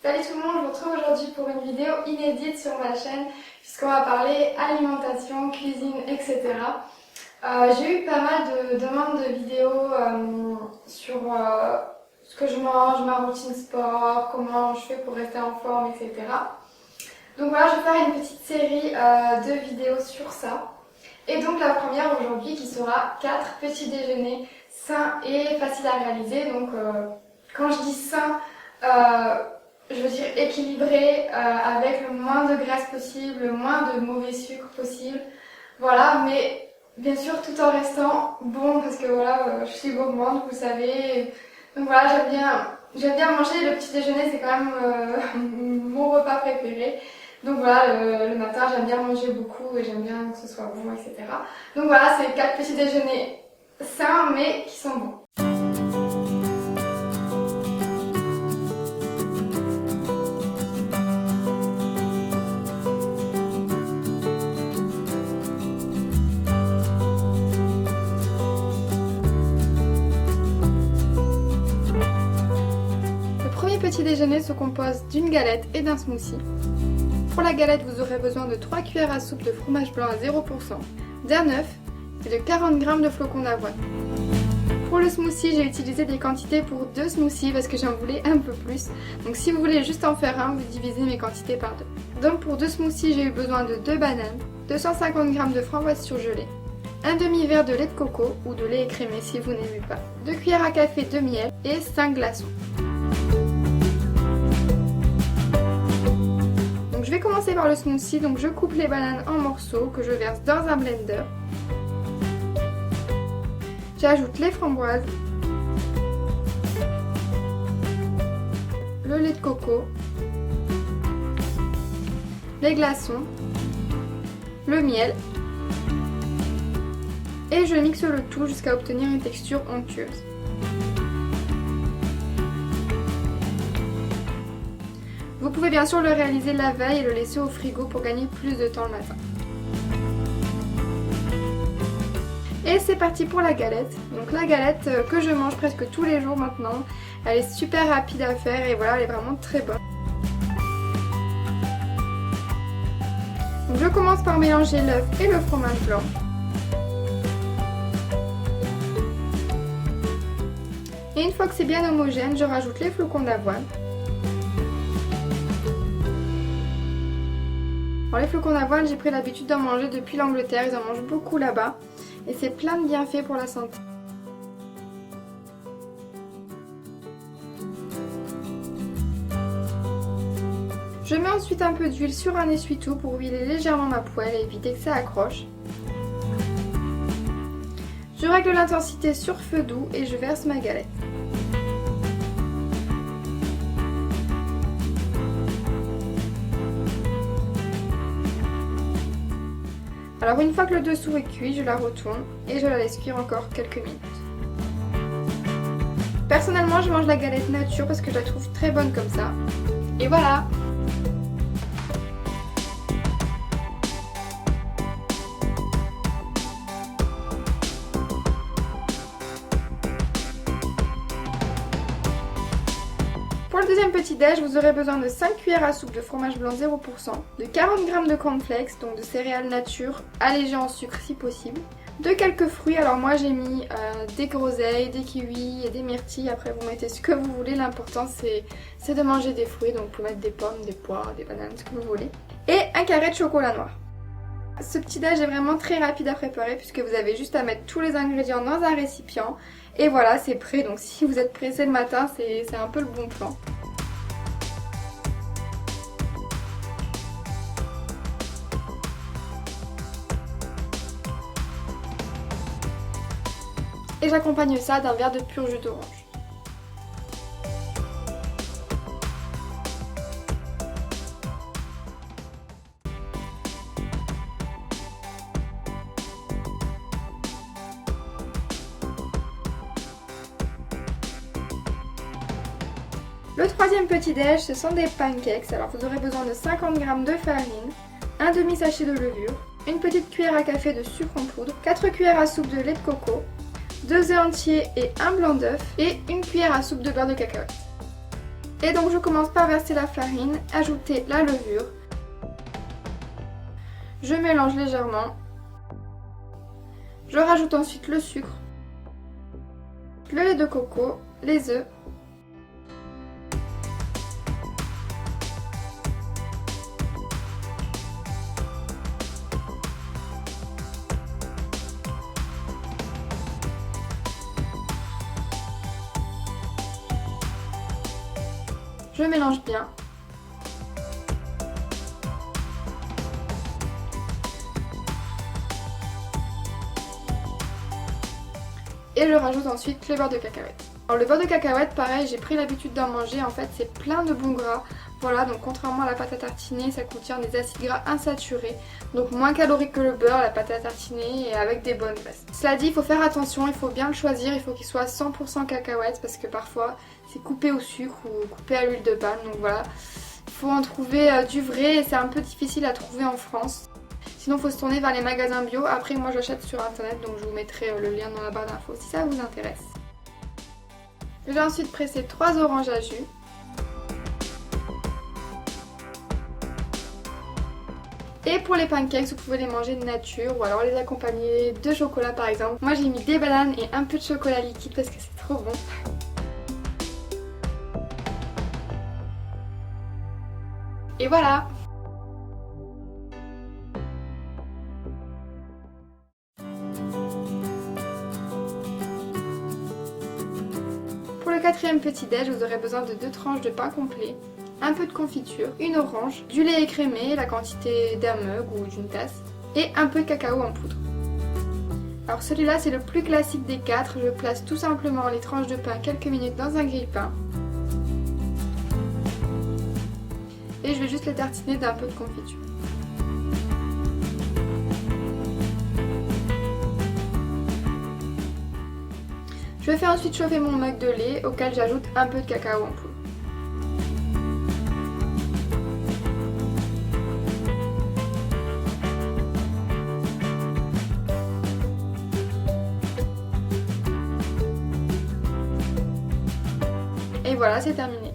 Salut tout le monde, je vous retrouve aujourd'hui pour une vidéo inédite sur ma chaîne puisqu'on va parler alimentation, cuisine, etc. J'ai eu pas mal de demandes de vidéos sur ce que je mange, ma routine sport, comment je fais pour rester en forme, etc. Donc voilà, je vais faire une petite série de vidéos sur ça. Et donc la première aujourd'hui qui sera 4 petits déjeuners sains et faciles à réaliser. Donc quand je dis sains, je veux dire équilibré, avec le moins de graisse possible, le moins de mauvais sucre possible. Voilà, mais bien sûr tout en restant bon parce que voilà, je suis gourmande, vous savez. Donc voilà, j'aime bien manger. Le petit déjeuner, c'est quand même mon repas préféré. Donc voilà, le matin, j'aime bien manger beaucoup et j'aime bien que ce soit bon, etc. Donc voilà, c'est 4 petits déjeuners sains mais qui sont bons. Petit déjeuner se compose d'une galette et d'un smoothie. Pour la galette, vous aurez besoin de 3 cuillères à soupe de fromage blanc à 0%, d'un œuf et de 40 g de flocons d'avoine. Pour le smoothie, j'ai utilisé des quantités pour 2 smoothies parce que j'en voulais un peu plus. Donc si vous voulez juste en faire un, vous divisez mes quantités par 2. Donc pour 2 smoothies, j'ai eu besoin de 2 bananes, 250 g de framboises surgelées, un demi-verre de lait de coco ou de lait écrémé si vous n'aimez pas, 2 cuillères à café de miel et 5 glaçons. Je vais commencer par le smoothie, donc je coupe les bananes en morceaux que je verse dans un blender. J'ajoute les framboises, le lait de coco, les glaçons, le miel et je mixe le tout jusqu'à obtenir une texture onctueuse. Vous pouvez bien sûr le réaliser la veille et le laisser au frigo pour gagner plus de temps le matin. Et c'est parti pour la galette. Donc la galette que je mange presque tous les jours maintenant, elle est super rapide à faire et voilà, elle est vraiment très bonne. Donc je commence par mélanger l'œuf et le fromage blanc. Et une fois que c'est bien homogène, je rajoute les flocons d'avoine. Alors les flocons d'avoine, j'ai pris l'habitude d'en manger depuis l'Angleterre, ils en mangent beaucoup là-bas et c'est plein de bienfaits pour la santé. Je mets ensuite un peu d'huile sur un essuie-tout pour huiler légèrement ma poêle et éviter que ça accroche. Je règle l'intensité sur feu doux et je verse ma galette. Alors une fois que le dessous est cuit, je la retourne et je la laisse cuire encore quelques minutes. Personnellement, je mange la galette nature parce que je la trouve très bonne comme ça. Et voilà! Pour le deuxième petit déj, vous aurez besoin de 5 cuillères à soupe de fromage blanc 0%, de 40 g de cornflakes, donc de céréales nature, allégées en sucre si possible, de quelques fruits. Alors moi j'ai mis des groseilles, des kiwis et des myrtilles, après vous mettez ce que vous voulez, l'important c'est de manger des fruits, donc vous pouvez mettre des pommes, des poires, des bananes, ce que vous voulez. Et un carré de chocolat noir. Ce petit déj est vraiment très rapide à préparer puisque vous avez juste à mettre tous les ingrédients dans un récipient et voilà, c'est prêt. Donc si vous êtes pressé le matin, c'est un peu le bon plan. Et j'accompagne ça d'un verre de pur jus d'orange. Le troisième petit déj, ce sont des pancakes. Alors vous aurez besoin de 50 g de farine, un demi sachet de levure, une petite cuillère à café de sucre en poudre, 4 cuillères à soupe de lait de coco, 2 œufs entiers et un blanc d'œuf et une cuillère à soupe de beurre de cacahuète. Et donc je commence par verser la farine, ajouter la levure. Je mélange légèrement. Je rajoute ensuite le sucre, le lait de coco, les œufs. Je mélange bien. Et je rajoute ensuite le beurre de cacahuète. Alors le beurre de cacahuète, pareil, j'ai pris l'habitude d'en manger. En fait, c'est plein de bons gras. Voilà, donc contrairement à la pâte à tartiner, ça contient des acides gras insaturés. Donc moins calorique que le beurre, la pâte à tartiner, et avec des bonnes graisses. Cela dit, il faut faire attention, il faut bien le choisir. Il faut qu'il soit 100% cacahuète parce que parfois, c'est coupé au sucre ou coupé à l'huile de palme. Donc voilà, il faut en trouver du vrai et c'est un peu difficile à trouver en France. Sinon, il faut se tourner vers les magasins bio. Après, moi, j'achète sur internet, donc je vous mettrai le lien dans la barre d'infos si ça vous intéresse. J'ai ensuite pressé 3 oranges à jus. Et pour les pancakes, vous pouvez les manger de nature ou alors les accompagner de chocolat par exemple. Moi, j'ai mis des bananes et un peu de chocolat liquide parce que c'est trop bon. Et voilà! Pour le quatrième petit déj, vous aurez besoin de 2 tranches de pain complet, un peu de confiture, une orange, du lait écrémé, la quantité d'un mug ou d'une tasse, et un peu de cacao en poudre. Alors celui-là c'est le plus classique des 4, je place tout simplement les tranches de pain quelques minutes dans un grille-pain. Et je vais juste les tartiner d'un peu de confiture. Je vais faire ensuite chauffer mon mug de lait auquel j'ajoute un peu de cacao en poudre. Et voilà, c'est terminé.